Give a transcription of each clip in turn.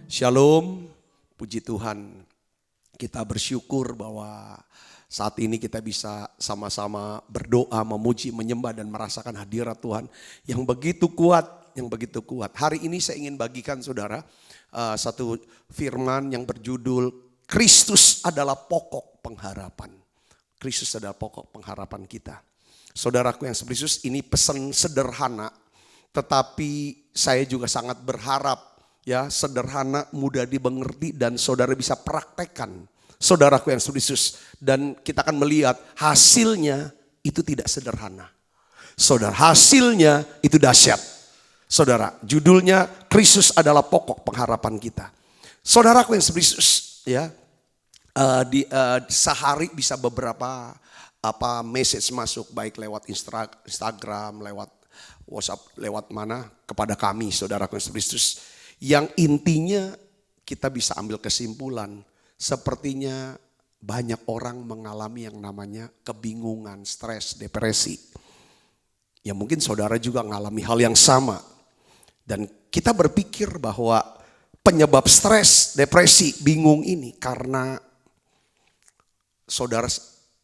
Shalom, puji Tuhan. Kita bersyukur bahwa saat ini kita bisa sama-sama berdoa, memuji, menyembah dan merasakan hadirat Tuhan yang begitu kuat, Hari ini saya ingin bagikan saudara satu firman yang berjudul Kristus adalah pokok pengharapan. Kristus adalah pokok pengharapan kita. Saudaraku yang Kristus, ini pesan sederhana, tetapi saya juga sangat berharap ya, sederhana, mudah dimengerti dan saudara bisa praktekkan. Saudaraku yang Kristus, dan kita akan melihat hasilnya itu tidak sederhana. Saudara, hasilnya itu dahsyat. Saudara, judulnya Kristus adalah pokok pengharapan kita. Saudaraku yang Kristus, ya, sehari bisa beberapa message masuk, baik lewat Instagram, lewat WhatsApp, lewat mana kepada kami, saudaraku yang Kristus. Yang intinya kita bisa ambil kesimpulan, sepertinya banyak orang mengalami yang namanya kebingungan, stres, depresi. Ya mungkin saudara juga mengalami hal yang sama. Dan kita berpikir bahwa penyebab stres, depresi, bingung ini karena saudara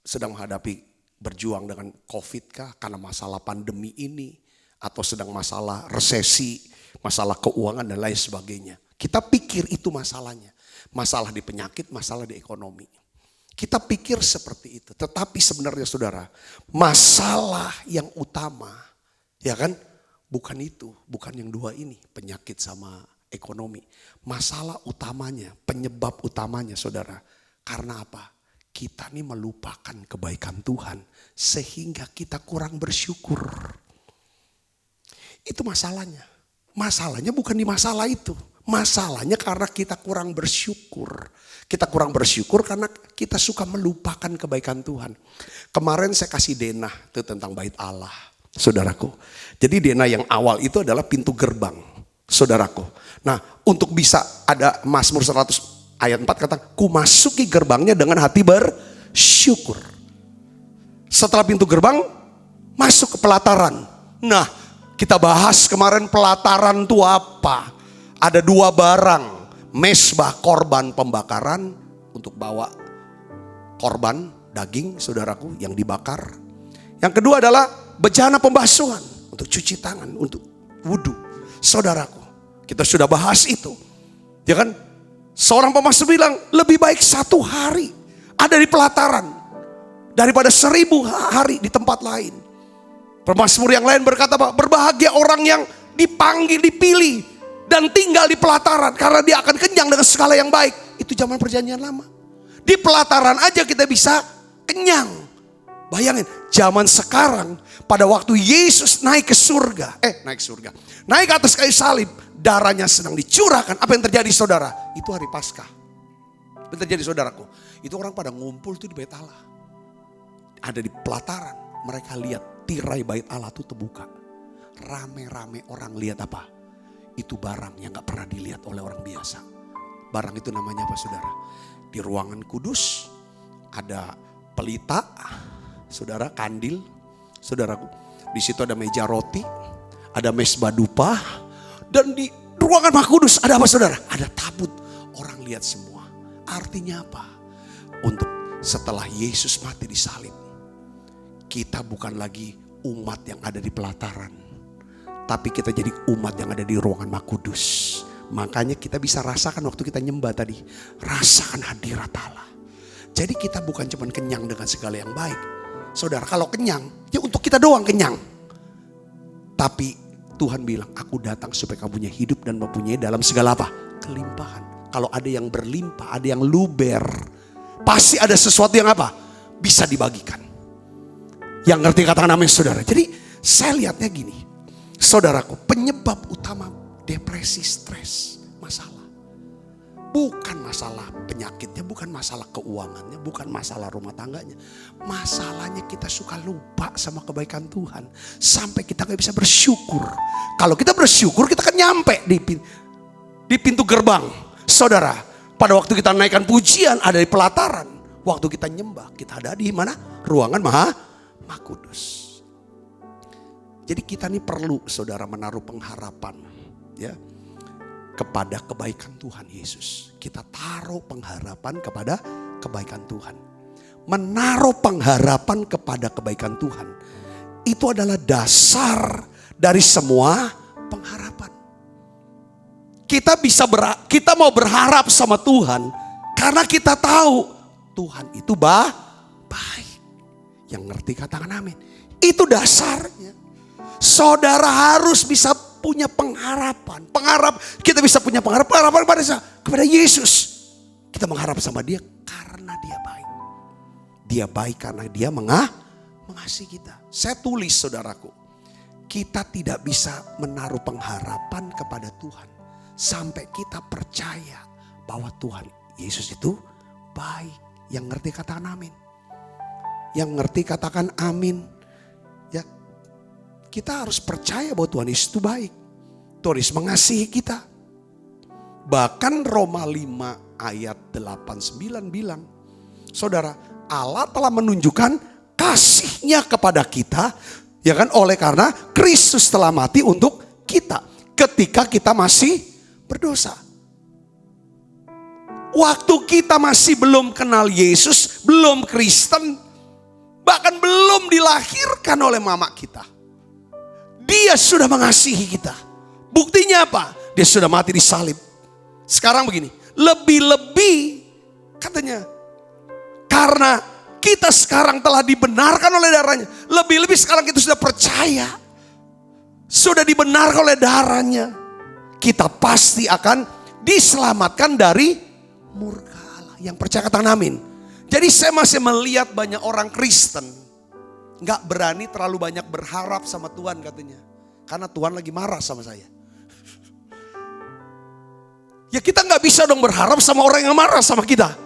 sedang menghadapi, berjuang dengan COVID kah, karena masalah pandemi ini, atau sedang masalah resesi, masalah keuangan dan lain sebagainya. Kita pikir itu masalahnya. Masalah di penyakit, masalah di ekonomi. Kita pikir seperti itu. Tetapi sebenarnya saudara, masalah yang utama, ya kan, bukan itu. Bukan yang dua ini, penyakit sama ekonomi. Masalah utamanya, penyebab utamanya saudara. Karena apa? Kita ini melupakan kebaikan Tuhan. Sehingga kita kurang bersyukur. Itu masalahnya. Masalahnya bukan di masalah itu. Masalahnya karena kita kurang bersyukur. Kita kurang bersyukur karena kita suka melupakan kebaikan Tuhan. Kemarin saya kasih denah itu tentang bait Allah, saudaraku. Jadi denah yang awal itu adalah pintu gerbang, saudaraku. Nah, untuk bisa ada Mazmur 100 ayat 4 kata, ku masuki gerbangnya dengan hati bersyukur. Setelah pintu gerbang, masuk ke pelataran. Nah, kita bahas kemarin pelataran itu apa? Ada dua barang, mesbah korban pembakaran untuk bawa korban daging saudaraku yang dibakar. Yang kedua adalah bejana pembasuhan untuk cuci tangan, untuk wudhu. Saudaraku, kita sudah bahas itu. Ya kan? Seorang pemasmur bilang lebih baik 1 hari ada di pelataran daripada 1000 hari di tempat lain. Pemasmur yang lain berkata, berbahagia orang yang dipanggil, dipilih, dan tinggal di pelataran. Karena dia akan kenyang dengan segala yang baik. Itu zaman perjanjian lama. Di pelataran aja kita bisa kenyang. Bayangin, zaman sekarang pada waktu Yesus naik ke surga. Naik ke atas kayu salib. Darahnya sedang dicurahkan. Apa yang terjadi saudara? Itu hari Paskah. Apa yang terjadi saudaraku? Itu orang pada ngumpul tuh di bait Allah. Ada di pelataran. Mereka lihat tirai bait Allah itu terbuka. Rame-rame orang lihat apa? Itu barang yang gak pernah dilihat oleh orang biasa. Barang itu namanya apa saudara? Di ruangan kudus ada pelita, saudara, kandil, saudaraku. Di situ ada meja roti, ada mesbah dupa, dan di ruangan Maha Kudus ada apa saudara? Ada tabut. Orang lihat semua. Artinya apa? Untuk setelah Yesus mati di salib, kita bukan lagi umat yang ada di pelataran. Tapi kita jadi umat yang ada di ruangan Maha Kudus. Makanya kita bisa rasakan waktu kita nyembah tadi. Rasakan hadirat Allah. Jadi kita bukan cuma kenyang dengan segala yang baik. Saudara, kalau kenyang, ya untuk kita doang kenyang. Tapi Tuhan bilang, aku datang supaya kamu punya hidup dan mempunyai dalam segala apa? Kelimpahan. Kalau ada yang berlimpah, ada yang luber. Pasti ada sesuatu yang apa? Bisa dibagikan. Yang ngerti katakan amin saudara. Jadi saya lihatnya gini. Saudaraku, penyebab utama depresi, stres, masalah. Bukan masalah penyakitnya, bukan masalah keuangannya, bukan masalah rumah tangganya. Masalahnya kita suka lupa sama kebaikan Tuhan. Sampai kita gak bisa bersyukur. Kalau kita bersyukur kita kan nyampe di pintu gerbang. Saudara, pada waktu kita naikkan pujian ada di pelataran. Waktu kita nyembah kita ada di mana? Ruangan Maha Kudus. Jadi kita ini perlu saudara menaruh pengharapan, ya. kepada kebaikan Tuhan Yesus. Kita taruh pengharapan kepada kebaikan Tuhan. Menaruh pengharapan kepada kebaikan Tuhan, itu adalah dasar dari semua pengharapan. Kita mau berharap sama Tuhan karena kita tahu Tuhan itu baik. Yang ngerti katakan amin. Itu dasarnya. Saudara harus bisa punya pengharapan. Kita bisa punya pengharapan kepada Yesus. Kita mengharap sama Dia karena Dia baik. Dia baik karena Dia mengasihi kita. Saya tulis saudaraku, kita tidak bisa menaruh pengharapan kepada Tuhan sampai kita percaya bahwa Tuhan Yesus itu baik. Yang ngerti katakan amin. Yang ngerti katakan amin. Ya, kita harus percaya bahwa Tuhan Yesus itu baik. Tuhan Yesus mengasihi kita. Bahkan Roma 5 ayat 8-9 bilang, saudara, Allah telah menunjukkan kasih-Nya kepada kita, ya kan, oleh karena Kristus telah mati untuk kita ketika kita masih berdosa. Waktu kita masih belum kenal Yesus, belum Kristen, bahkan belum dilahirkan oleh mama kita, Dia sudah mengasihi kita. Buktinya apa? Dia sudah mati di salib. Sekarang begini, lebih-lebih katanya, karena kita sekarang telah dibenarkan oleh darahnya. Lebih-lebih sekarang kita sudah percaya. Sudah dibenarkan oleh darahnya. Kita pasti akan diselamatkan dari murka Allah. Yang percaya katakan amin. Jadi saya masih melihat banyak orang Kristen gak berani terlalu banyak berharap sama Tuhan katanya. Karena Tuhan lagi marah sama saya. Ya kita gak bisa dong berharap sama orang yang marah sama kita.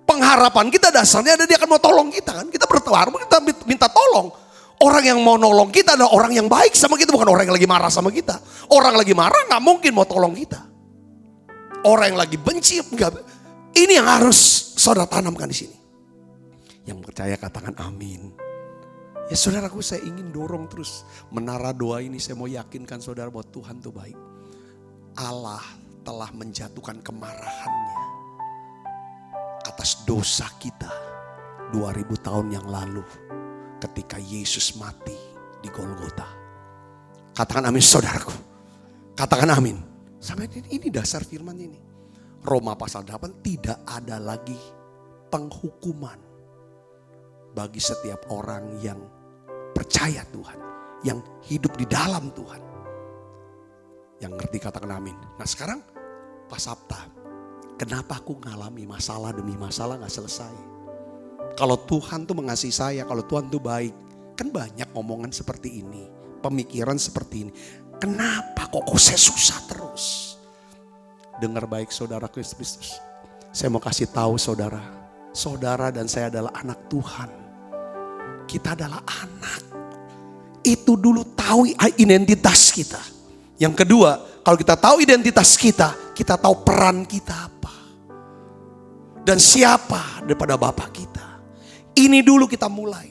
Pengharapan kita dasarnya ada dia akan mau tolong kita kan. Kita berharap, kita minta tolong. Orang yang mau nolong kita adalah orang yang baik sama kita. Bukan orang yang lagi marah sama kita. Orang lagi marah gak mungkin mau tolong kita. Orang yang lagi benci enggak. Ini yang harus saudara tanamkan di sini. Yang percaya katakan amin. Ya saudaraku, saya ingin dorong terus. Menara doa ini saya mau yakinkan saudara bahwa Tuhan itu baik. Allah telah menjatuhkan kemarahannya atas dosa kita 2000 tahun yang lalu ketika Yesus mati di Golgota. Katakan amin saudaraku. Katakan amin. Sampai ini dasar firman ini. Roma pasal 8, tidak ada lagi penghukuman bagi setiap orang yang percaya Tuhan, yang hidup di dalam Tuhan. Yang ngerti katakan amin. Nah sekarang Pak Sabta, kenapa aku ngalami masalah demi masalah gak selesai? Kalau Tuhan tuh mengasihi saya, kalau Tuhan tuh baik, kan banyak omongan seperti ini, pemikiran seperti ini. Kenapa kok saya susah terus? Dengar baik saudara Kristus. Saya mau kasih tahu saudara, saudara dan saya adalah anak Tuhan. Kita adalah anak. Itu dulu tahu identitas kita. Yang kedua, kalau kita tahu identitas kita tahu peran kita apa. Dan siapa daripada Bapa kita. Ini dulu kita mulai.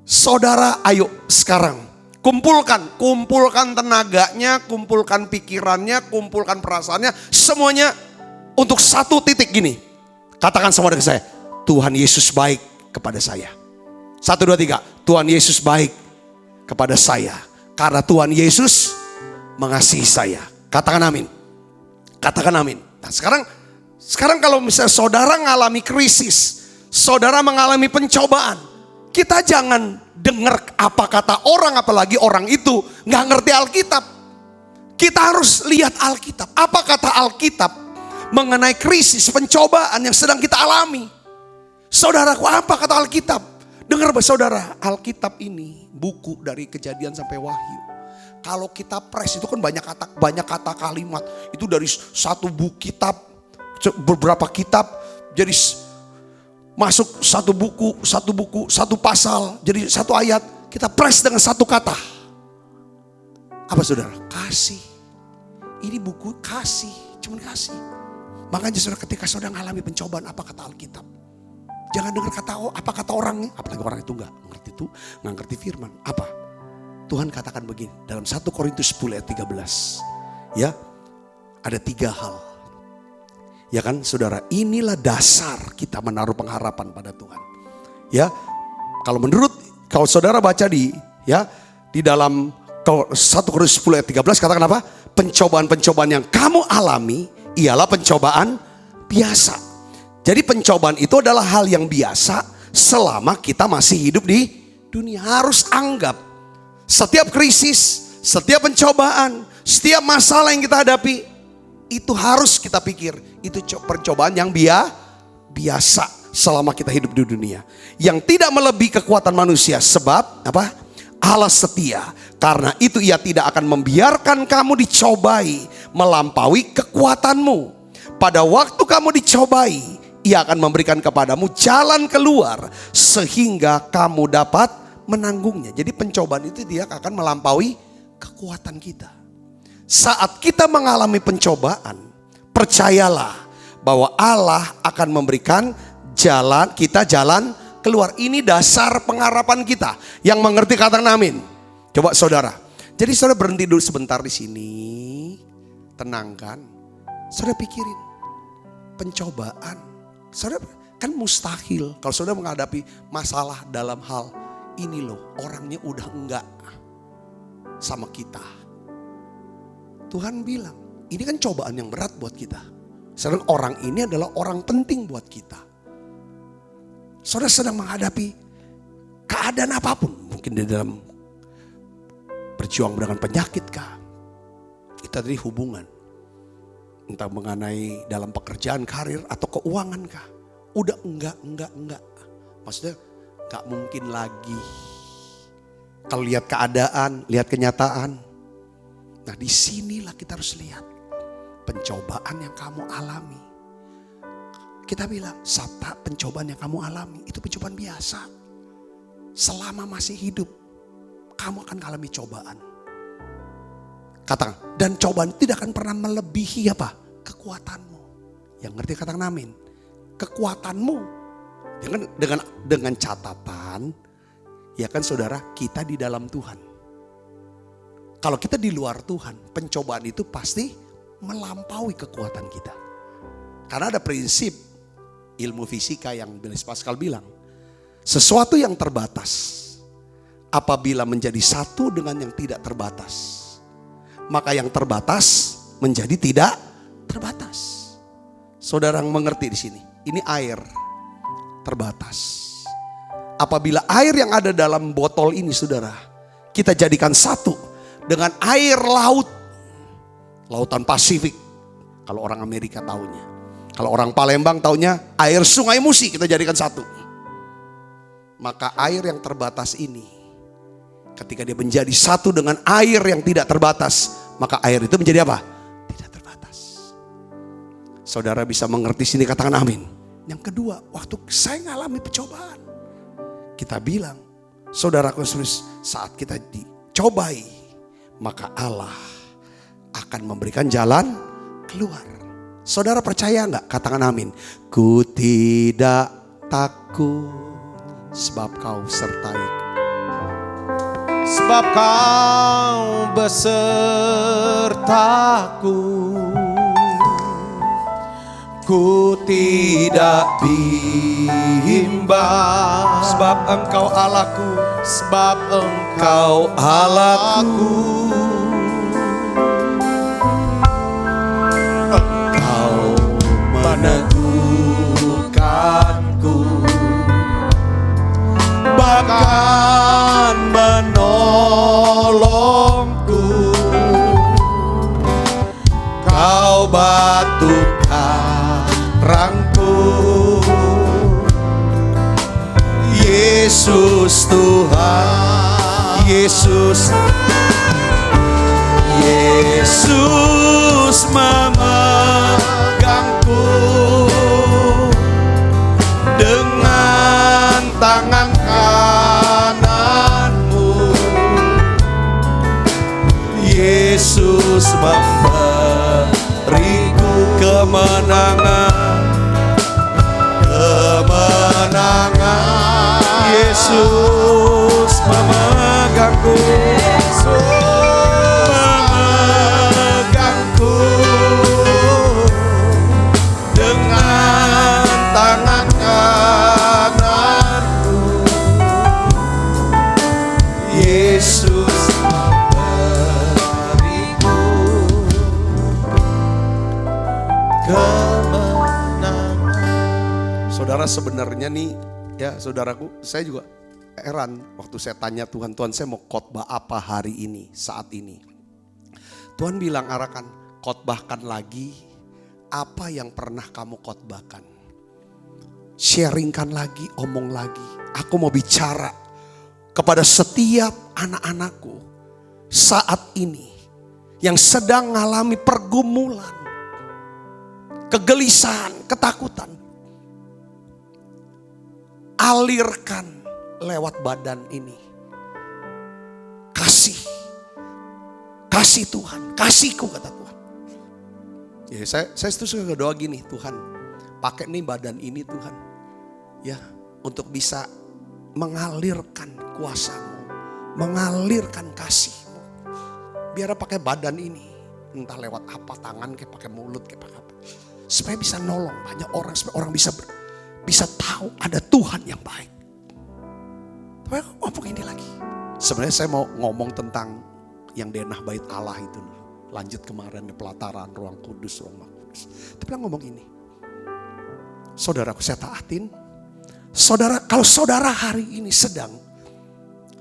Saudara, ayo sekarang kumpulkan tenaganya, kumpulkan pikirannya, kumpulkan perasaannya, semuanya untuk satu titik gini. Katakan sama dengan saya, Tuhan Yesus baik kepada saya. 1, 2, 3, Tuhan Yesus baik kepada saya. Karena Tuhan Yesus mengasihi saya. Katakan amin. Katakan amin. Nah sekarang kalau misalnya saudara mengalami krisis, saudara mengalami pencobaan, kita jangan dengar apa kata orang, apalagi orang itu gak ngerti Alkitab. Kita harus lihat Alkitab. Apa kata Alkitab mengenai krisis, pencobaan yang sedang kita alami? Saudaraku, apa kata Alkitab? Dengar saudara, Alkitab ini buku dari Kejadian sampai Wahyu. Kalau kita press itu kan banyak kata kalimat. Itu dari satu buku kitab, beberapa kitab jadi masuk satu buku, satu pasal, jadi satu ayat. Kita press dengan satu kata. Apa saudara? Kasih. Ini buku kasih, cuman kasih. Makanya saudara, ketika saudara mengalami pencobaan, apa kata Alkitab? Jangan dengar apa kata orang, apalagi orang itu nggak ngerti firman. Apa? Tuhan katakan begini dalam 1 Korintus 10 ayat 13. Ya, Ada 3 hal. Ya kan saudara, inilah dasar kita menaruh pengharapan pada Tuhan. Ya, kalau saudara baca di dalam 1 Korintus 10 ayat 13 katakan apa? Pencobaan-pencobaan yang kamu alami ialah pencobaan biasa. Jadi pencobaan itu adalah hal yang biasa selama kita masih hidup di dunia. Harus anggap setiap krisis, setiap pencobaan, setiap masalah yang kita hadapi, itu harus kita pikir, itu percobaan yang biasa selama kita hidup di dunia. Yang tidak melebihi kekuatan manusia, sebab apa? Allah setia. Karena itu ia tidak akan membiarkan kamu dicobai melampaui kekuatanmu. Pada waktu kamu dicobai, ia akan memberikan kepadamu jalan keluar sehingga kamu dapat menanggungnya. Jadi pencobaan itu dia akan melampaui kekuatan kita. Saat kita mengalami pencobaan, percayalah bahwa Allah akan memberikan jalan keluar. Ini dasar pengharapan kita. Yang mengerti katakan amin. Coba saudara. Jadi saudara berhenti dulu sebentar di sini. Tenangkan. Saudara pikirin pencobaan. Saudara kan mustahil kalau saudara menghadapi masalah dalam hal ini loh, orangnya udah enggak sama kita. Tuhan bilang, ini kan cobaan yang berat buat kita. Sedang orang ini adalah orang penting buat kita. Saudara sedang menghadapi keadaan apapun. Mungkin di dalam berjuang dengan penyakit kah? Itu tadi hubungan. Entah mengenai dalam pekerjaan, karir, atau keuangan kah? Udah enggak. Maksudnya enggak mungkin lagi. Kalau lihat keadaan, lihat kenyataan. Nah disinilah kita harus lihat pencobaan yang kamu alami. Kita bilang, Sabta, pencobaan yang kamu alami itu pencobaan biasa. Selama masih hidup, kamu akan mengalami cobaan. Katakan, dan cobaan tidak akan pernah melebihi apa? Kekuatanmu. Yang ngerti katakan amin. Kekuatanmu. Dengan catatan, ya kan saudara, kita di dalam Tuhan. Kalau kita di luar Tuhan, pencobaan itu pasti melampaui kekuatan kita. Karena ada prinsip ilmu fisika yang Blaise Pascal bilang, sesuatu yang terbatas apabila menjadi satu dengan yang tidak terbatas, maka yang terbatas menjadi tidak terbatas. Saudara mengerti di sini, ini air terbatas. Apabila air yang ada dalam botol ini saudara, kita jadikan satu dengan air laut, lautan Pasifik. Kalau orang Amerika taunya. Kalau orang Palembang taunya air Sungai Musi kita jadikan satu. Maka air yang terbatas ini, ketika dia menjadi satu dengan air yang tidak terbatas, maka air itu menjadi apa? Tidak terbatas. Saudara bisa mengerti sini, katakan amin. Yang kedua, waktu saya mengalami pencobaan, kita bilang, saudaraku saat kita dicobai, maka Allah akan memberikan jalan keluar. Saudara percaya enggak? Katakan amin. Ku tidak takut sebab kau sertai. Sebab kau besertaku. Ku tidak bimbang. Sebab engkau Allahku. Sebab engkau Allahku. Engkau meneguhkanku, bahkan menolongku. Kau batu karangku, Yesus Tuhan. Yesus memegangku dengan tangan kananmu. Yesus memberiku kemenangan. Yesus memegangku. Saudara, sebenarnya nih ya saudaraku, saya juga heran waktu saya tanya Tuhan, Tuhan saya mau khotbah apa hari ini, saat ini. Tuhan bilang, arahkan, khotbahkan lagi apa yang pernah kamu khotbahkan. Sharingkan lagi, omong lagi. Aku mau bicara kepada setiap anak-anakku saat ini yang sedang mengalami pergumulan, kegelisahan, ketakutan. Alirkan lewat badan ini kasih Tuhan, kasihku kata Tuhan. Ya, saya setuju doa gini, Tuhan pakai nih badan ini Tuhan, ya untuk bisa mengalirkan kuasa-Mu, mengalirkan kasih-Mu. Biar pakai badan ini, entah lewat apa, tangan kayak pakai mulut kayak pakai apa, supaya bisa nolong banyak orang, supaya orang bisa tahu ada Tuhan yang baik. Tapi ngomong ini lagi. Sebenarnya saya mau ngomong tentang yang denah bait Allah itu. Lanjut kemarin, pelataran, ruang kudus, ruang Maha Kudus. Tapi saya ngomong ini. Saudaraku, saya taatin. Saudara, kalau saudara hari ini sedang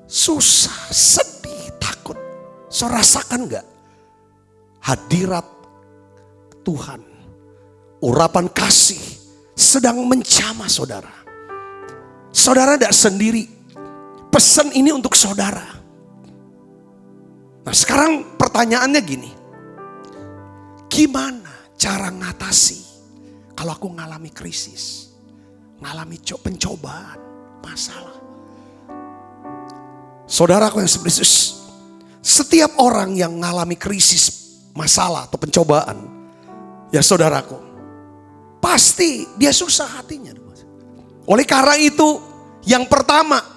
susah, sedih, takut. Saudara rasakan gak hadirat Tuhan, urapan kasih sedang menjamah saudara. Saudara tidak sendiri. Pesan ini untuk saudara. Nah, sekarang pertanyaannya gini. Gimana cara ngatasi kalau aku ngalami krisis, ngalami pencobaan, masalah? Saudaraku yang Yesus, setiap orang yang ngalami krisis, masalah atau pencobaan, ya saudaraku, pasti dia susah hatinya. Oleh karena itu, yang pertama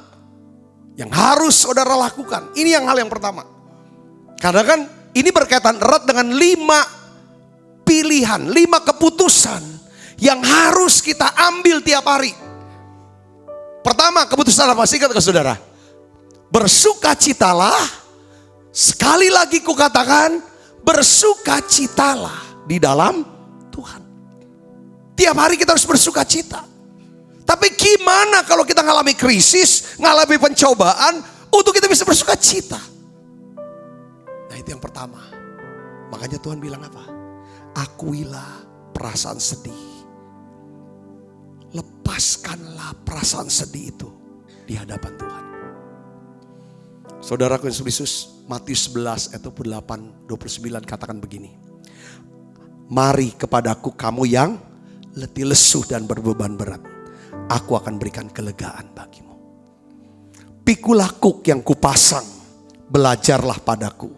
yang harus saudara lakukan, ini hal yang pertama. Karena kan ini berkaitan erat dengan 5 pilihan, 5 keputusan yang harus kita ambil tiap hari. Pertama, keputusan apa sih kata saudara? Bersukacitalah. Sekali lagi kukatakan, bersukacitalah di dalam Tuhan. Tiap hari kita harus bersukacita. Tapi gimana kalau kita ngalami krisis, ngalami pencobaan, untuk kita bisa bersukacita? Nah, itu yang pertama. Makanya Tuhan bilang apa? Akuilah perasaan sedih. Lepaskanlah perasaan sedih itu di hadapan Tuhan. Saudaraku yang Yesus, Matius 11 ayat 28-29 katakan begini. Mari kepadaku kamu yang letih lesu dan berbeban berat. Aku akan berikan kelegaan bagimu. Pikulah kuk yang kupasang, belajarlah padaku.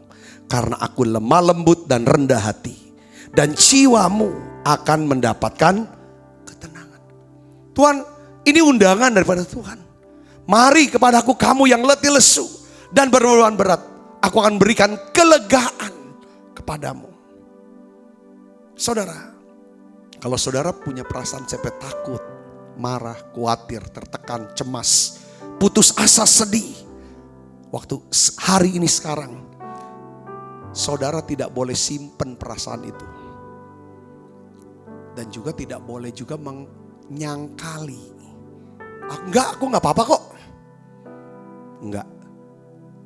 Karena aku lemah lembut dan rendah hati. Dan jiwamu akan mendapatkan ketenangan. Tuhan, ini undangan daripada Tuhan. Mari kepadaku kamu yang letih lesu dan berbeban berat. Aku akan berikan kelegaan kepadamu. Saudara, kalau saudara punya perasaan sampai takut, marah, khawatir, tertekan, cemas, putus asa, sedih. Waktu hari ini sekarang, saudara tidak boleh simpen perasaan itu. Dan juga tidak boleh juga menyangkali. Aku nggak apa-apa kok. Enggak.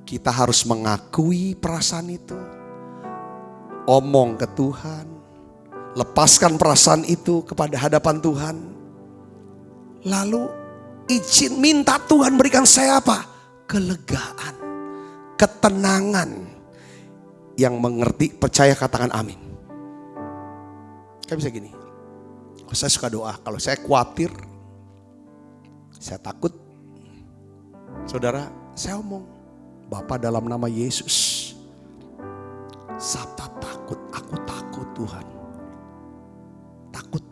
Kita harus mengakui perasaan itu. Omong ke Tuhan. Lepaskan perasaan itu kepada hadapan Tuhan. Lalu izin minta Tuhan berikan saya apa? Kelegaan, ketenangan. Yang mengerti percaya katakan amin. Kayak bisa gini. Saya suka doa. Kalau saya khawatir, saya takut. Saudara, saya omong. Bapa dalam nama Yesus. Sabda takut, aku takut Tuhan. Takut,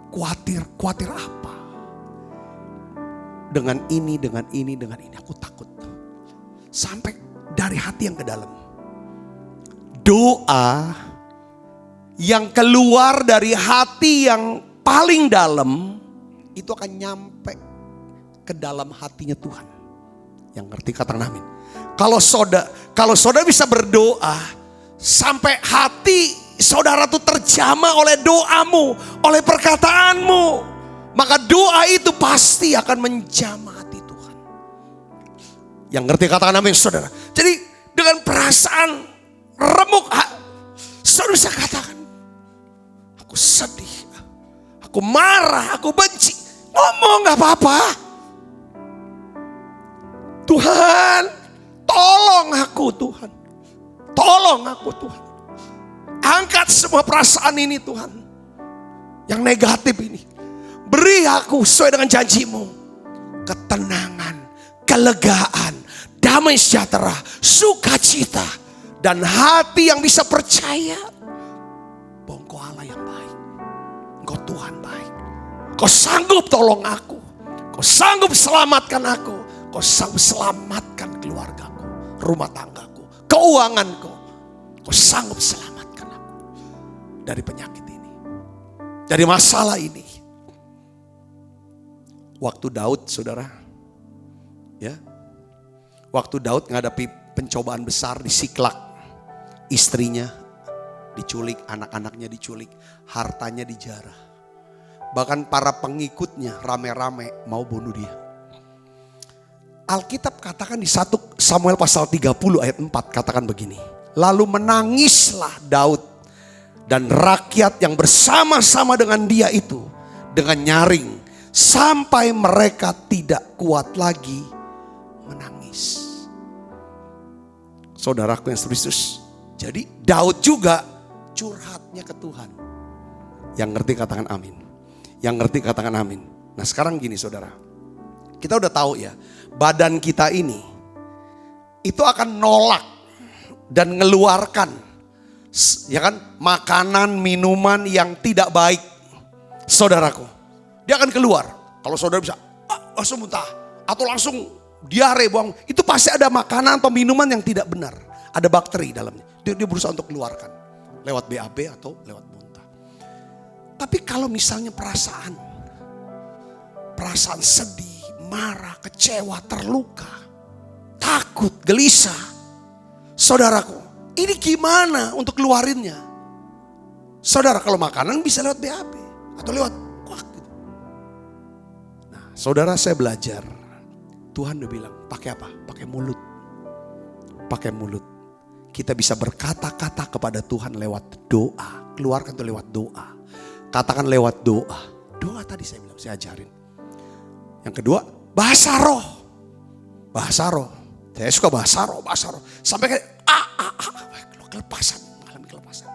khawatir apa? Dengan ini, aku takut. Sampai dari hati yang ke dalam. Doa yang keluar dari hati yang paling dalam, itu akan nyampe ke dalam hatinya Tuhan. Yang ngerti katakan amin. Kalau saudara bisa berdoa, sampai hati saudara tuh terjamah oleh doamu, oleh perkataanmu. maka doa itu pasti akan menjamah hati Tuhan. Yang ngerti katakan amin saudara. Jadi dengan perasaan remuk, saudara bisa katakan, aku sedih, aku marah, aku benci. Ngomong gak apa-apa. Tuhan, tolong aku Tuhan. Tolong aku Tuhan. Angkat semua perasaan ini Tuhan. Yang negatif ini. Beri aku sesuai dengan janji-Mu ketenangan, kelegaan, damai sejahtera, sukacita, dan hati yang bisa percaya bahwa Engkau Allah yang baik. Engkau Tuhan baik. Kau sanggup tolong aku. Kau sanggup selamatkan aku. Kau sanggup selamatkan keluargaku, rumah tanggaku, keuanganku. Kau sanggup selamatkan aku dari penyakit ini, dari masalah ini. Waktu Daud saudara, ya, waktu Daud menghadapi pencobaan besar di Siklak, istrinya diculik, anak-anaknya diculik, hartanya dijarah. Bahkan para pengikutnya rame-rame mau bunuh dia. Alkitab katakan di 1 Samuel pasal 30 ayat 4 katakan begini. Lalu menangislah Daud dan rakyat yang bersama-sama dengan dia itu dengan nyaring. Sampai mereka tidak kuat lagi menangis. Saudaraku yang Kristus. Jadi Daud juga curhatnya ke Tuhan. Yang ngerti katakan amin. Yang ngerti katakan amin. Nah sekarang gini saudara. Kita udah tahu ya. Badan kita ini. Itu akan nolak. Dan ngeluarkan. Ya kan. Makanan, minuman yang tidak baik. Saudaraku. Dia akan keluar. Kalau saudara bisa langsung muntah. Atau langsung diare buang. Itu pasti ada makanan atau minuman yang tidak benar. Ada bakteri dalamnya. Dia berusaha untuk keluarkan. Lewat BAB atau lewat muntah. Tapi kalau misalnya perasaan sedih, marah, kecewa, terluka, takut, gelisah. Saudaraku, ini gimana untuk keluarinnya? Saudara, kalau makanan bisa lewat BAB atau lewat gitu. Nah, saudara saya belajar. Tuhan udah bilang, pakai apa? Pakai mulut. Pakai mulut. Kita bisa berkata-kata kepada Tuhan lewat doa. Keluarkan itu lewat doa. Katakan lewat doa. Doa tadi saya bilang, saya ajarin. Yang kedua, bahasa roh. Bahasa roh. Saya suka bahasa roh. Sampai kayak kelepasan. Mengalami kelepasan.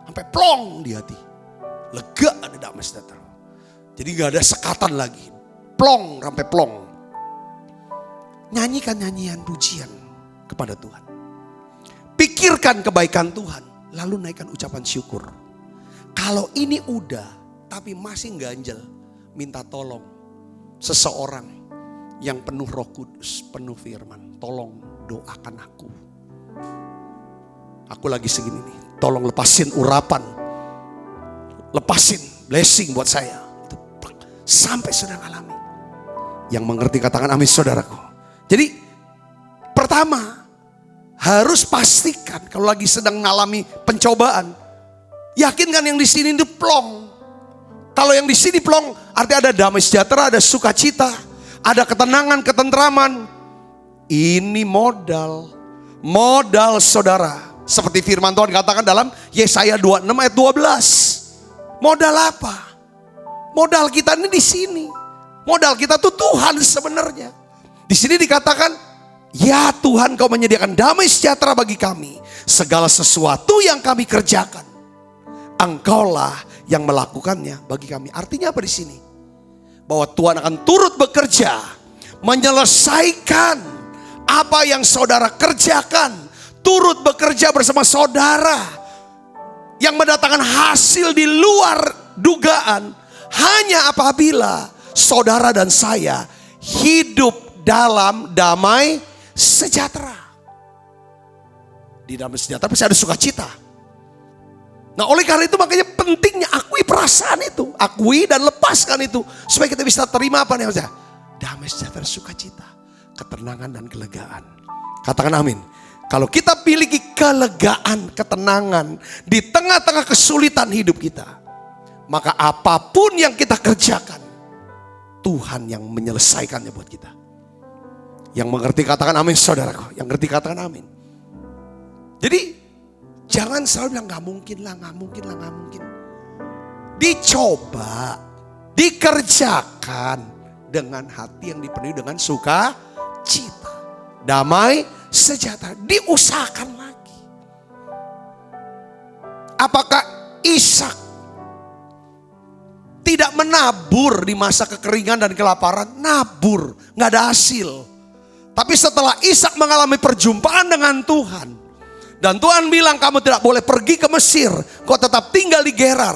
Sampai plong di hati. Lega ada damai sejahtera. Jadi gak ada sekatan lagi. Plong sampai plong. Nyanyikan nyanyian pujian kepada Tuhan. Pikirkan kebaikan Tuhan. Lalu naikkan ucapan syukur. Kalau ini udah tapi masih ganjel. Minta tolong seseorang yang penuh Roh Kudus, penuh firman. Tolong doakan aku. Aku lagi segini nih. Tolong lepasin urapan. Lepasin blessing buat saya. Sampai sedang alami. Yang mengerti katakan amin saudaraku. Jadi pertama harus pastikan kalau lagi sedang mengalami pencobaan. Yakinkan yang di sini itu plong. Kalau yang di sini plong artinya ada damai sejahtera, ada sukacita, ada ketenangan, ketentraman. Ini modal saudara. Seperti firman Tuhan katakan dalam Yesaya 26 ayat 12. Modal apa? Modal kita ini di sini. Modal kita tuh Tuhan sebenarnya. Di sini dikatakan, ya Tuhan kau menyediakan damai sejahtera bagi kami. Segala sesuatu yang kami kerjakan, Engkaulah yang melakukannya bagi kami. Artinya apa di sini? Bahwa Tuhan akan turut bekerja, menyelesaikan apa yang saudara kerjakan. Turut bekerja bersama saudara. Yang mendatangkan hasil di luar dugaan. Hanya apabila saudara dan saya hidup dalam damai sejahtera. Di damai sejahtera pasti ada sukacita. Nah oleh karena itu makanya pentingnya akui perasaan itu. Akui dan lepaskan itu. Supaya kita bisa terima apa nih? Damai sejahtera, sukacita, ketenangan dan kelegaan. Katakan amin. Kalau kita miliki kelegaan, ketenangan di tengah-tengah kesulitan hidup kita. Maka apapun yang kita kerjakan Tuhan yang menyelesaikannya buat kita. Yang mengerti katakan amin saudaraku. Yang ngerti katakan amin. Jadi jangan selalu bilang gak mungkin lah, gak mungkin lah, gak mungkin. Dicoba, dikerjakan dengan hati yang dipenuhi dengan sukacita, damai, sejahtera. Diusahakan lagi. Apakah Ishak tidak menabur di masa kekeringan dan kelaparan? Nabur, gak ada hasil. Tapi setelah Ishak mengalami perjumpaan dengan Tuhan, dan Tuhan bilang kamu tidak boleh pergi ke Mesir, kau tetap tinggal di Gerar.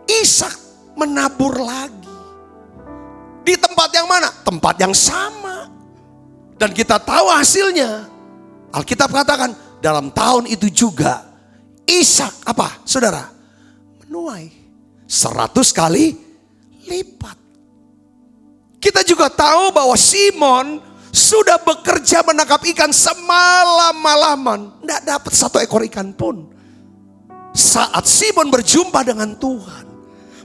Ishak menabur lagi. Di tempat yang mana? Tempat yang sama. Dan kita tahu hasilnya. Alkitab katakan dalam tahun itu juga Ishak apa saudara? Menuai 100 kali lipat. Kita juga tahu bahwa Simon sudah bekerja menangkap ikan semalam-malaman. Tidak dapat satu ekor ikan pun. Saat Simon berjumpa dengan Tuhan,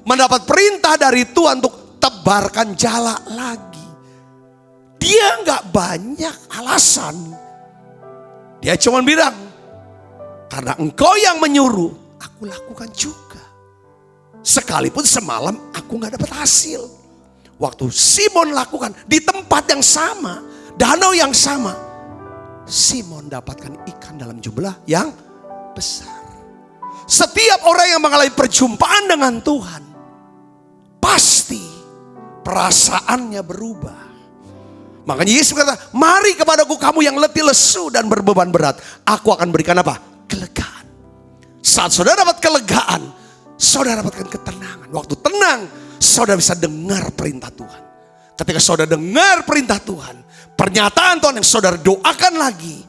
mendapat perintah dari Tuhan untuk tebarkan jala lagi. Dia nggak banyak alasan. Dia cuma bilang, karena engkau yang menyuruh, aku lakukan juga. Sekalipun semalam aku nggak dapat hasil. Waktu Simon lakukan di tempat yang sama, danau yang sama, Simon dapatkan ikan dalam jumlah yang besar. Setiap orang yang mengalami perjumpaan dengan Tuhan, pasti perasaannya berubah. Makanya Yesus berkata, mari kepadaku kamu yang letih lesu dan berbeban berat, aku akan berikan apa? Kelegaan. Saat saudara dapat kelegaan, saudara dapatkan ketenangan. Waktu tenang, saudara bisa dengar perintah Tuhan. Ketika saudara dengar perintah Tuhan, pernyataan Tuhan yang saudara doakan lagi,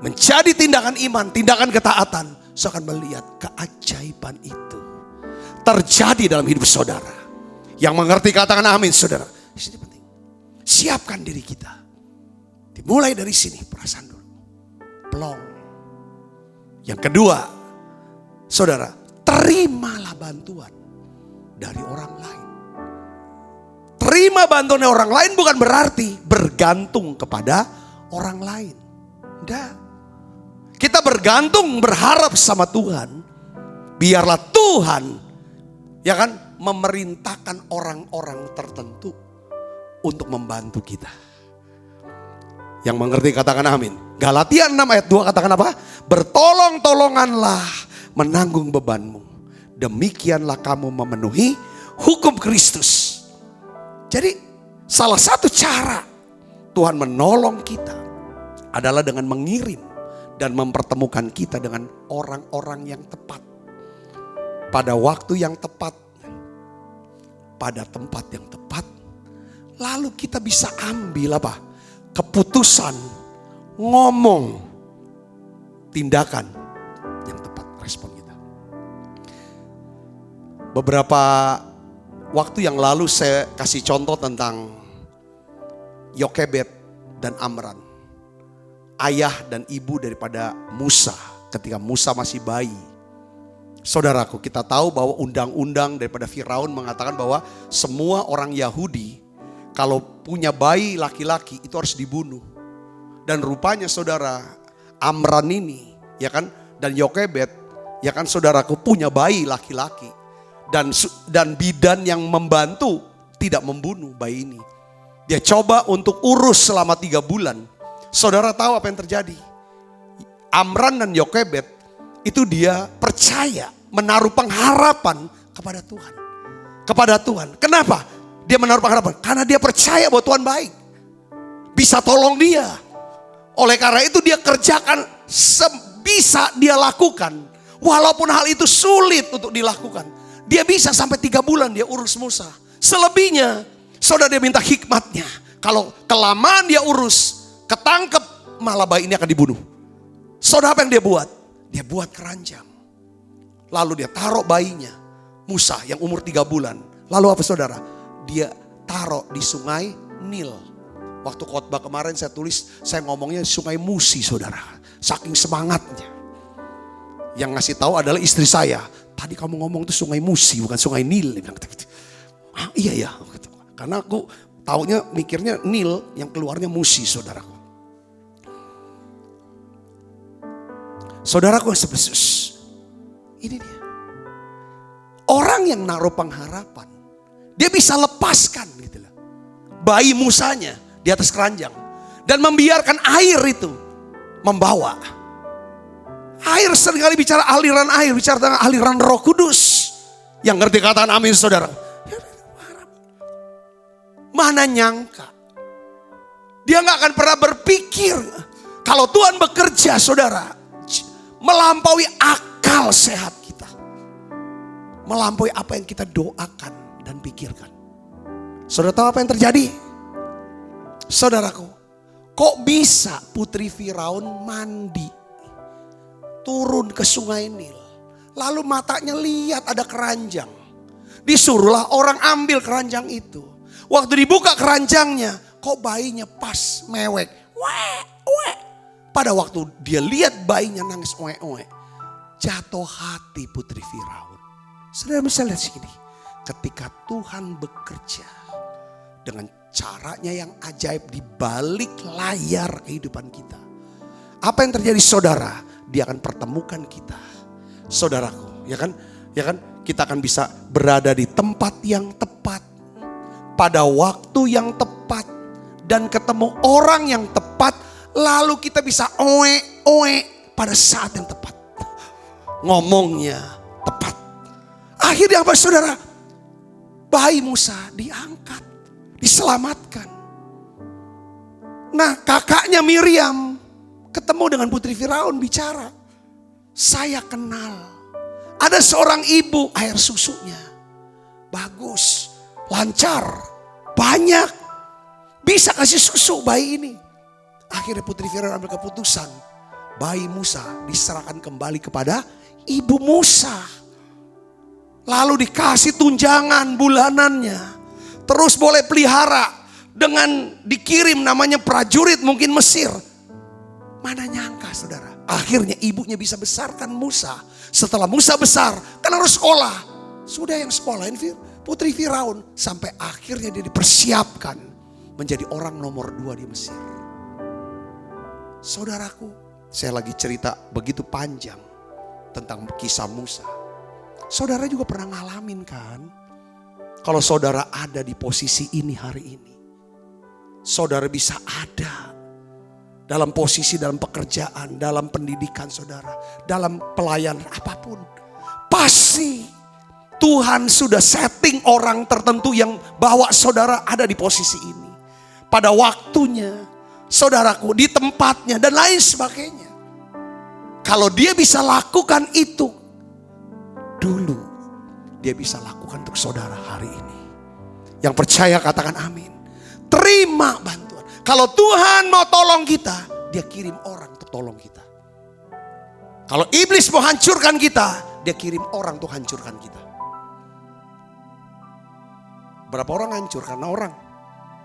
menjadi tindakan iman, tindakan ketaatan, saudara akan melihat keajaiban itu terjadi dalam hidup saudara. Yang mengerti katakan amin saudara. Ini penting. Siapkan diri kita. Dimulai dari sini, perasaan dulu. Plong. Yang kedua, saudara, terimalah bantuan dari orang lain. Terima bantuan dari orang lain bukan berarti bergantung kepada orang lain. Enggak. Kita bergantung, berharap sama Tuhan. Biarlah Tuhan, ya kan, memerintahkan orang-orang tertentu untuk membantu kita. Yang mengerti katakan amin. Galatia 6 ayat 2 katakan apa? Bertolong-tolonganlah menanggung bebanmu. Demikianlah kamu memenuhi hukum Kristus. Jadi salah satu cara Tuhan menolong kita adalah dengan mengirim dan mempertemukan kita dengan orang-orang yang tepat. Pada waktu yang tepat. Pada tempat yang tepat. Lalu kita bisa ambil apa? Keputusan, ngomong, tindakan yang tepat, respon kita. Beberapa waktu yang lalu saya kasih contoh tentang Yokebed dan Amran. Ayah dan ibu daripada Musa ketika Musa masih bayi. Saudaraku, kita tahu bahwa undang-undang daripada Firaun mengatakan bahwa semua orang Yahudi kalau punya bayi laki-laki itu harus dibunuh. Dan rupanya saudara, Amran ini ya kan, dan Yokebed ya kan saudaraku punya bayi laki-laki. Dan bidan yang membantu tidak membunuh bayi ini. Dia coba untuk urus selama 3 bulan. Saudara tahu apa yang terjadi? Amran dan Yokebed itu dia percaya, menaruh pengharapan kepada Tuhan. Kepada Tuhan. Kenapa? Dia menaruh pengharapan. Karena dia percaya bahwa Tuhan baik. Bisa tolong dia. Oleh karena itu dia kerjakan sebisa dia lakukan. Walaupun hal itu sulit untuk dilakukan. Dia bisa sampai 3 bulan dia urus Musa. Selebihnya, saudara dia minta hikmatnya. Kalau kelamaan dia urus, ketangkep, malah bayi ini akan dibunuh. Saudara apa yang dia buat? Dia buat keranjang. Lalu dia taruh bayinya, Musa yang umur 3 bulan. Lalu apa saudara? Dia taruh di sungai Nil. Waktu khotbah kemarin saya tulis, saya ngomongnya sungai Musi saudara. Saking semangatnya. Yang ngasih tahu adalah istri saya. Tadi kamu ngomong itu sungai Musi bukan sungai Nil. Dia bilang, iya ya. Karena aku taunya mikirnya Nil, yang keluarnya Musi, saudaraku. Saudaraku Yesus, ini dia. Orang yang naruh pengharapan, dia bisa lepaskan gitu loh, bayi Musanya di atas keranjang. Dan membiarkan air itu membawa. Air seringkali bicara aliran air, bicara tentang aliran Roh Kudus. Yang ngerti katakan amin saudara. Mana nyangka. Dia gak akan pernah berpikir. Kalau Tuhan bekerja saudara, melampaui akal sehat kita. Melampaui apa yang kita doakan dan pikirkan. Saudara tahu apa yang terjadi? Saudaraku, kok bisa putri Firaun mandi, turun ke sungai Nil, lalu matanya lihat ada keranjang. Disuruhlah orang ambil keranjang itu. Waktu dibuka keranjangnya, kok bayinya pas mewek. Pada waktu dia lihat bayinya nangis jatuh hati putri Firaun. Saudara bisa lihat sini, ketika Tuhan bekerja dengan caranya yang ajaib di balik layar kehidupan kita. Apa yang terjadi saudara? Dia akan pertemukan kita. Saudaraku, ya kan? Kita akan bisa berada di tempat yang tepat, pada waktu yang tepat, dan ketemu orang yang tepat, lalu kita bisa pada saat yang tepat. Ngomongnya tepat. Akhirnya apa saudara? Bayi Musa diangkat, diselamatkan. Nah, kakaknya Miriam ketemu dengan putri Firaun, bicara. Saya kenal. Ada seorang ibu, air susunya bagus, lancar, banyak. Bisa kasih susu bayi ini. Akhirnya putri Firaun ambil keputusan. Bayi Musa diserahkan kembali kepada ibu Musa. Lalu dikasih tunjangan bulanannya. Terus boleh pelihara. Dengan dikirim namanya prajurit mungkin Mesir. Mana nyangka saudara. Akhirnya ibunya bisa besarkan Musa. Setelah Musa besar, kan harus sekolah. Sudah yang sekolahin putri Firaun. Sampai akhirnya dia dipersiapkan menjadi orang nomor 2 di Mesir. Saudaraku, saya lagi cerita begitu panjang tentang kisah Musa. Saudara juga pernah ngalamin kan? Kalau saudara ada di posisi ini hari ini. Saudara bisa ada dalam posisi, dalam pekerjaan, dalam pendidikan saudara, dalam pelayanan apapun. Pasti Tuhan sudah setting orang tertentu yang bawa saudara ada di posisi ini. Pada waktunya, saudaraku, di tempatnya dan lain sebagainya. Kalau dia bisa lakukan itu dulu, dia bisa lakukan untuk saudara hari ini. Yang percaya katakan amin. Terima bantuan. Kalau Tuhan mau tolong kita, dia kirim orang untuk tolong kita. Kalau iblis mau hancurkan kita, dia kirim orang untuk hancurkan kita. Berapa orang hancur karena orang?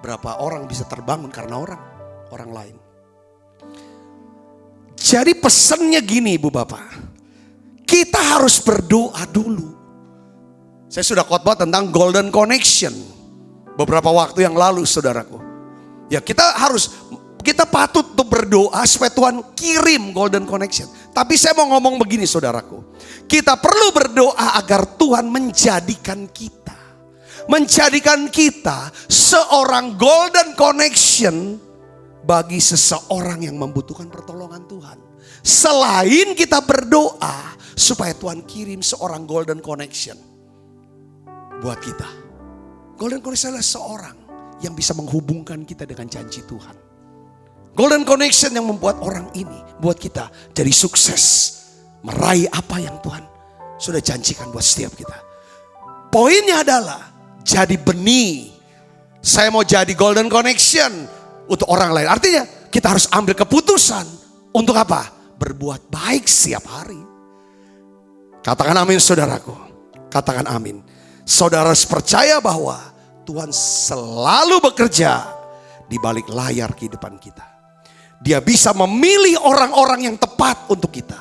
Berapa orang bisa terbangun karena orang lain? Jadi pesannya gini Ibu Bapak. Kita harus berdoa dulu. Saya sudah khotbah tentang golden connection beberapa waktu yang lalu saudaraku. Ya kita patut untuk berdoa supaya Tuhan kirim golden connection. Tapi saya mau ngomong begini saudaraku. Kita perlu berdoa agar Tuhan menjadikan kita. Menjadikan kita seorang golden connection bagi seseorang yang membutuhkan pertolongan Tuhan. Selain kita berdoa supaya Tuhan kirim seorang golden connection buat kita. Golden connection adalah seorang yang bisa menghubungkan kita dengan janji Tuhan. Golden connection yang membuat orang ini buat kita jadi sukses meraih apa yang Tuhan sudah janjikan buat setiap kita. Poinnya adalah jadi benih. Saya mau jadi golden connection untuk orang lain. Artinya kita harus ambil keputusan untuk apa? Berbuat baik setiap hari. Katakan amin saudaraku. Katakan amin. Saudara harus percaya bahwa Tuhan selalu bekerja di balik layar kehidupan kita. Dia bisa memilih orang-orang yang tepat untuk kita.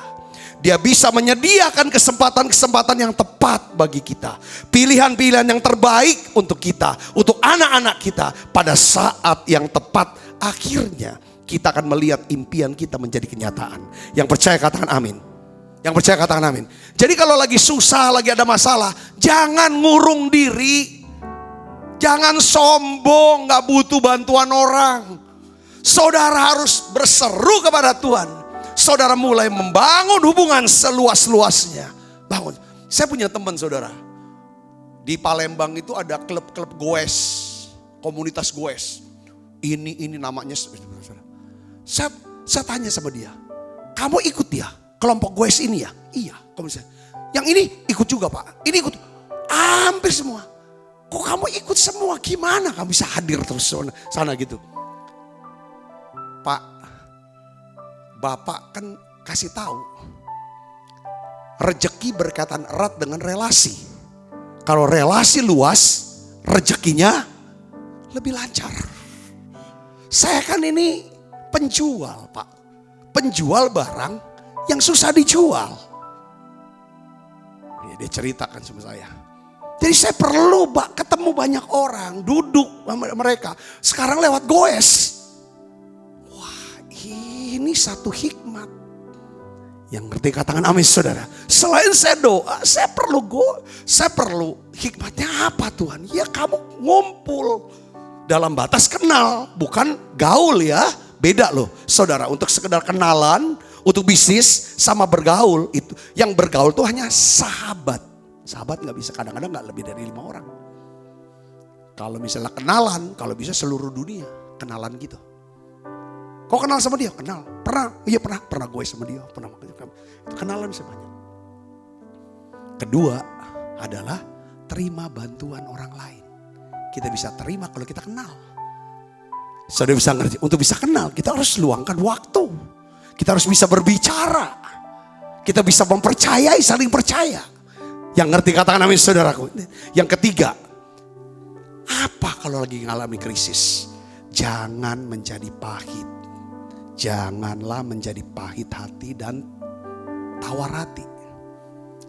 Dia bisa menyediakan kesempatan-kesempatan yang tepat bagi kita. Pilihan-pilihan yang terbaik untuk kita, untuk anak-anak kita. Pada saat yang tepat, akhirnya kita akan melihat impian kita menjadi kenyataan. Yang percaya katakan amin. Yang percaya katakan amin. Jadi kalau lagi susah, lagi ada masalah, jangan ngurung diri. Jangan sombong, gak butuh bantuan orang. Saudara harus berseru kepada Tuhan. Saudara mulai membangun hubungan seluas-luasnya. Bangun. Saya punya teman saudara. Di Palembang itu ada klub-klub goes. Komunitas goes. Ini namanya. Saya tanya sama dia. Kamu ikut ya? Kelompok goes ini ya? Iya. Yang ini ikut juga Pak. Ini ikut. Hampir semua. Kok kamu ikut semua? Gimana kamu bisa hadir terus sana gitu? Pak. Bapak kan kasih tahu, rejeki berkaitan erat dengan relasi. Kalau relasi luas, rejekinya lebih lancar. Saya kan ini penjual Pak, penjual barang yang susah dijual. Dia ceritakan sama saya. Jadi saya perlu ketemu banyak orang, duduk sama mereka. Sekarang lewat goes. Ini satu hikmat. Yang ngerti katakan amin saudara. Selain saya doa, saya perlu hikmatnya apa Tuhan? Ya kamu ngumpul dalam batas kenal, bukan gaul ya. Beda loh saudara, untuk sekedar kenalan, untuk bisnis sama bergaul. Itu yang bergaul tuh hanya sahabat. Sahabat gak bisa, kadang-kadang gak lebih dari 5 orang. Kalau misalnya kenalan, kalau bisa seluruh dunia kenalan gitu. Kau kenal sama dia? Kenal. Pernah? Iya pernah gue sama dia. Pernah. Itu kenalan sebanyak. Kedua adalah terima bantuan orang lain. Kita bisa terima kalau kita kenal. Saudara bisa ngerti? Untuk bisa kenal kita harus luangkan waktu. Kita harus bisa berbicara. Kita bisa mempercayai, saling percaya. Yang ngerti katakan amin saudaraku. Yang ketiga, apa kalau lagi ngalami krisis? Jangan menjadi pahit. Janganlah menjadi pahit hati dan tawar hati.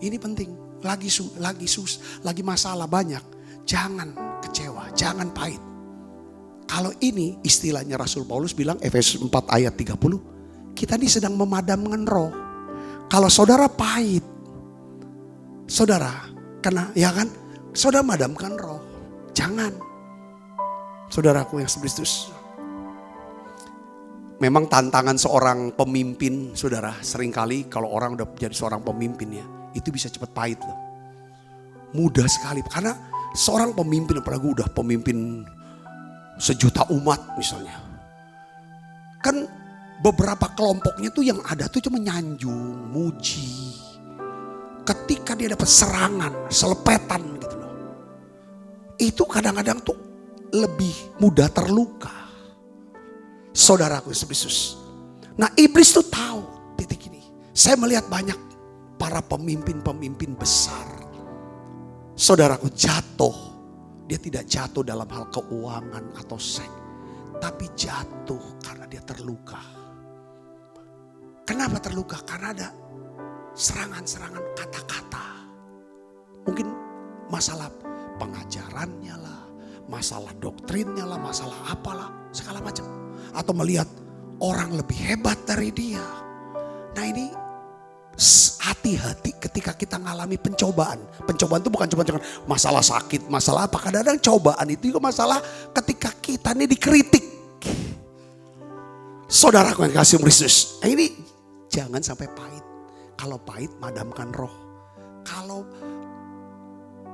Ini penting. Lagi masalah banyak. Jangan kecewa, jangan pahit. Kalau ini istilahnya Rasul Paulus bilang Efesus 4 ayat 30. Kita ini sedang memadamkan roh. Kalau saudara pahit. Saudara, saudara madamkan roh. Jangan. Saudaraku yang Kristus. Memang tantangan seorang pemimpin, saudara, seringkali kalau orang udah jadi seorang pemimpin ya, itu bisa cepat pahit loh. Mudah sekali, karena seorang pemimpin, apalagi udah pemimpin sejuta umat misalnya. Kan beberapa kelompoknya tuh yang ada tuh cuma nyanjung, muji. Ketika dia dapat serangan, selepetan gitu loh. Itu kadang-kadang tuh lebih mudah terluka. Saudaraku Yesus. Nah iblis tuh tahu titik ini. Saya melihat banyak para pemimpin-pemimpin besar. Saudaraku jatuh. Dia tidak jatuh dalam hal keuangan atau seks. Tapi jatuh karena dia terluka. Kenapa terluka? Karena ada serangan-serangan kata-kata. Mungkin masalah pengajarannya lah. Masalah doktrinnya lah. Masalah apalah. Segala macam. Atau melihat orang lebih hebat dari dia. Nah ini hati-hati ketika kita mengalami pencobaan. Pencobaan itu bukan cuma masalah sakit, masalah apa. Kadang-kadang cobaan itu juga masalah ketika kita ini dikritik. Saudaraku yang kasih Kristus. Nah ini jangan sampai pahit. Kalau pahit madamkan roh. Kalau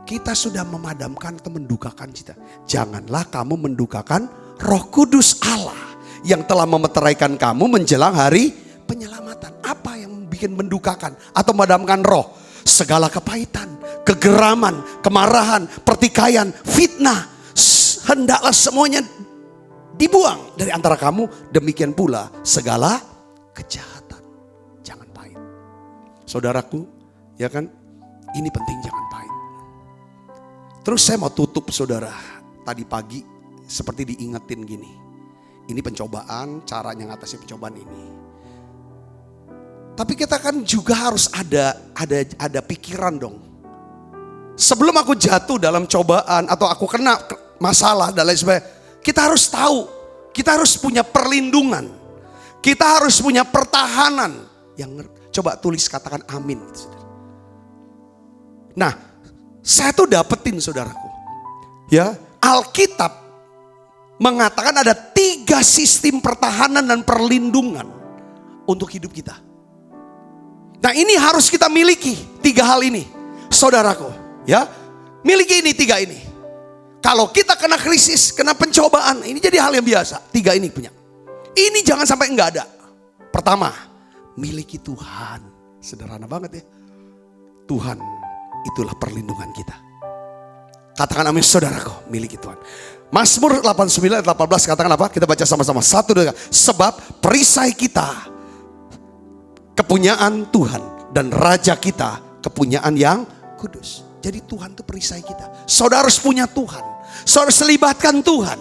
kita sudah memadamkan atau mendukakan cita. Janganlah kamu mendukakan Roh Kudus Allah. Yang telah memeteraikan kamu menjelang hari penyelamatan. Apa yang bikin mendukakan atau memadamkan roh? Segala kepahitan, kegeraman, kemarahan, pertikaian, fitnah. Hendaklah semuanya dibuang dari antara kamu. Demikian pula segala kejahatan. Jangan pahit. Saudaraku, ya kan? Ini penting, jangan pahit. Terus saya mau tutup saudara. Tadi pagi seperti diingetin gini. Ini pencobaan, caranya ngatasi pencobaan ini. Tapi kita kan juga harus ada pikiran dong. Sebelum aku jatuh dalam cobaan atau aku kena masalah dan lain sebagainya, kita harus tahu, kita harus punya perlindungan. Kita harus punya pertahanan. Coba tulis, katakan amin. Nah, saya tuh dapetin saudaraku. Ya, Alkitab mengatakan ada 3 sistem pertahanan dan perlindungan untuk hidup kita. Nah, ini harus kita miliki 3 hal ini, saudaraku. Ya, miliki ini 3 ini. Kalau kita kena krisis, kena pencobaan, ini jadi hal yang biasa. 3 ini punya. Ini jangan sampai enggak ada. Pertama, miliki Tuhan. Sederhana banget ya. Tuhan itulah perlindungan kita. Katakan amin saudaraku, miliki Tuhan. Mazmur 89 ayat 18 katakan apa? Kita baca sama-sama. 1, 2, 3. Sebab perisai kita kepunyaan Tuhan dan Raja kita kepunyaan yang kudus. Jadi Tuhan itu perisai kita. Saudara harus punya Tuhan. Saudara harus libatkan Tuhan.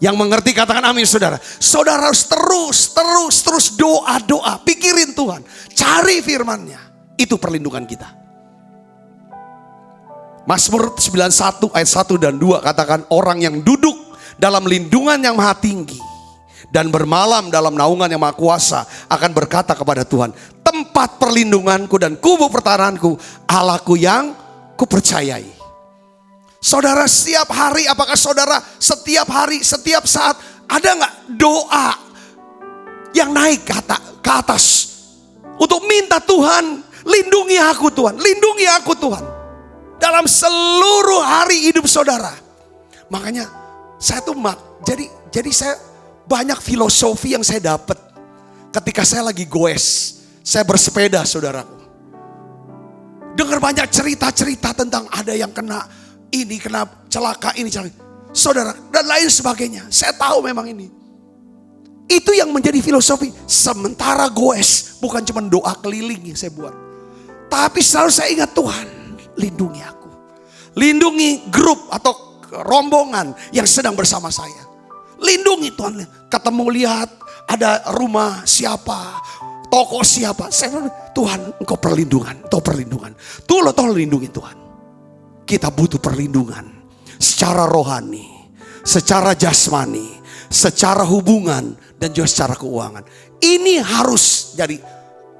Yang mengerti katakan amin saudara. Saudara harus terus doa. Pikirin Tuhan. Cari firman-Nya. Itu perlindungan kita. Mazmur 91 ayat 1 dan 2 katakan orang yang duduk dalam lindungan yang maha tinggi dan bermalam dalam naungan yang maha kuasa akan berkata kepada Tuhan, tempat perlindunganku dan kubu pertahananku, Allahku yang kupercayai. Saudara setiap hari, apakah saudara setiap hari, setiap saat ada nggak doa yang naik ke atas untuk minta Tuhan, lindungi aku Tuhan, lindungi aku Tuhan. Dalam seluruh hari hidup saudara. Makanya saya tuh jadi saya banyak filosofi yang saya dapat ketika saya lagi goes. Saya bersepeda saudaraku. Dengar banyak cerita-cerita tentang ada yang kena ini, kena celaka ini, celaka. Saudara, dan lain sebagainya. Saya tahu memang ini. Itu yang menjadi filosofi. Sementara goes, bukan cuma doa keliling yang saya buat. Tapi selalu saya ingat Tuhan, lindungi aku. Lindungi grup atau rombongan yang sedang bersama saya. Lindungi Tuhan. Ketemu lihat ada rumah siapa, toko siapa. Saya bilang, Tuhan engkau perlindungan, engkau perlindungan. Tolong lindungi Tuhan. Kita butuh perlindungan secara rohani, secara jasmani, secara hubungan, dan juga secara keuangan. Ini harus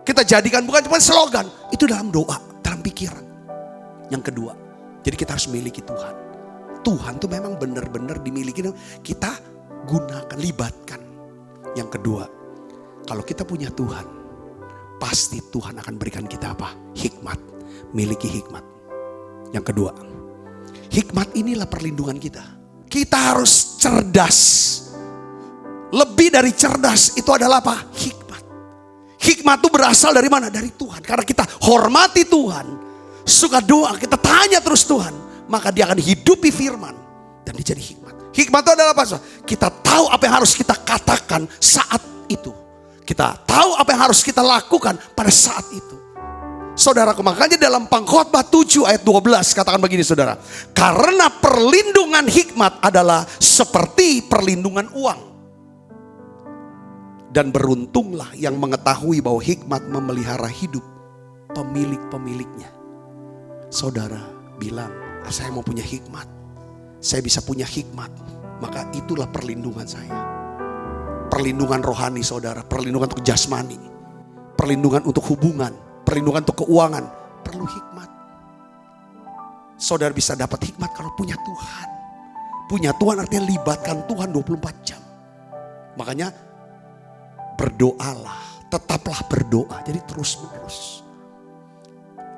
kita jadikan bukan cuma slogan, itu dalam doa, dalam pikiran. Yang kedua, jadi kita harus miliki Tuhan. Tuhan tuh memang benar-benar dimiliki, kita gunakan, libatkan. Yang kedua, kalau kita punya Tuhan, pasti Tuhan akan berikan kita apa? Hikmat. Miliki hikmat. Yang kedua, hikmat inilah perlindungan kita. Kita harus cerdas. Lebih dari cerdas itu adalah apa? Hikmat. Hikmat itu berasal dari mana? Dari Tuhan. Karena kita hormati Tuhan, suka doa, kita tanya terus Tuhan, maka dia akan hidupi firman dan dia jadi hikmat. Hikmat itu adalah apa? Kita tahu apa yang harus kita katakan saat itu. Kita tahu apa yang harus kita lakukan pada saat itu. Saudaraku, makanya dalam Pengkhotbah 7 ayat 12 katakan begini saudara. Karena perlindungan hikmat adalah seperti perlindungan uang. Dan beruntunglah yang mengetahui bahwa hikmat memelihara hidup pemilik-pemiliknya. Saudara bilang, saya mau punya hikmat. Saya bisa punya hikmat. Maka itulah perlindungan saya. Perlindungan rohani saudara. Perlindungan untuk jasmani. Perlindungan untuk hubungan. Perlindungan untuk keuangan. Perlu hikmat. Saudara bisa dapat hikmat kalau punya Tuhan. Punya Tuhan artinya libatkan Tuhan 24 jam. Makanya berdoalah. Tetaplah berdoa. Jadi terus menerus.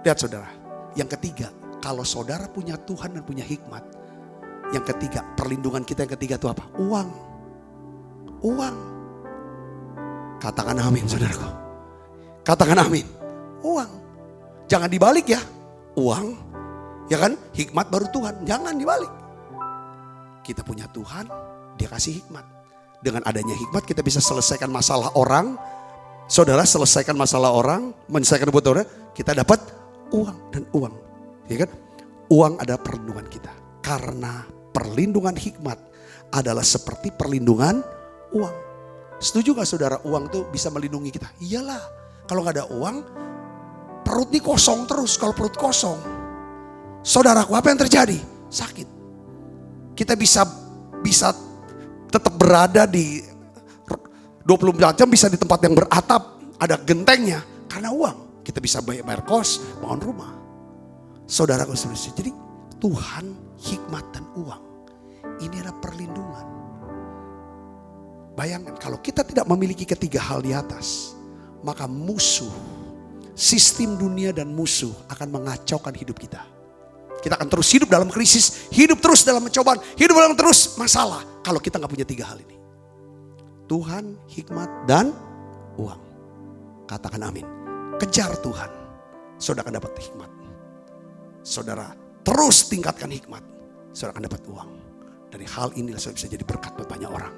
Lihat saudara. Yang ketiga. Kalau saudara punya Tuhan dan punya hikmat. Yang ketiga. Perlindungan kita yang ketiga itu apa? Uang. Uang. Katakan amin saudaraku. Katakan amin. Uang. Jangan dibalik ya. Uang. Ya kan? Hikmat baru Tuhan. Jangan dibalik. Kita punya Tuhan. Dia kasih hikmat. Dengan adanya hikmat kita bisa selesaikan masalah orang. Saudara selesaikan masalah orang. Menyelesaikan kebutuhan. Kita dapat uang dan uang. Ya kan? Uang adalah perlindungan kita. Karena perlindungan hikmat adalah seperti perlindungan uang. Setuju gak saudara uang tuh bisa melindungi kita? Iyalah. Kalau nggak ada uang, perut ini kosong terus. Kalau perut kosong, saudaraku, apa yang terjadi? Sakit. Kita bisa tetap berada di 24 jam, bisa di tempat yang beratap, ada gentengnya karena uang. Kita bisa bayar kos, bangun rumah. Saudaraku, jadi Tuhan, hikmat dan uang ini adalah perlindungan. Bayangkan kalau kita tidak memiliki ketiga hal di atas, maka musuh, sistem dunia dan musuh akan mengacaukan hidup kita. Kita akan terus hidup dalam krisis, hidup terus dalam pencobaan, hidup dalam terus masalah. Kalau kita gak punya tiga hal ini. Tuhan, hikmat, dan uang. Katakan amin. Kejar Tuhan, saudara akan dapat hikmat. Saudara terus tingkatkan hikmat, saudara akan dapat uang. Dari hal inilah saudara bisa jadi berkat buat banyak orang.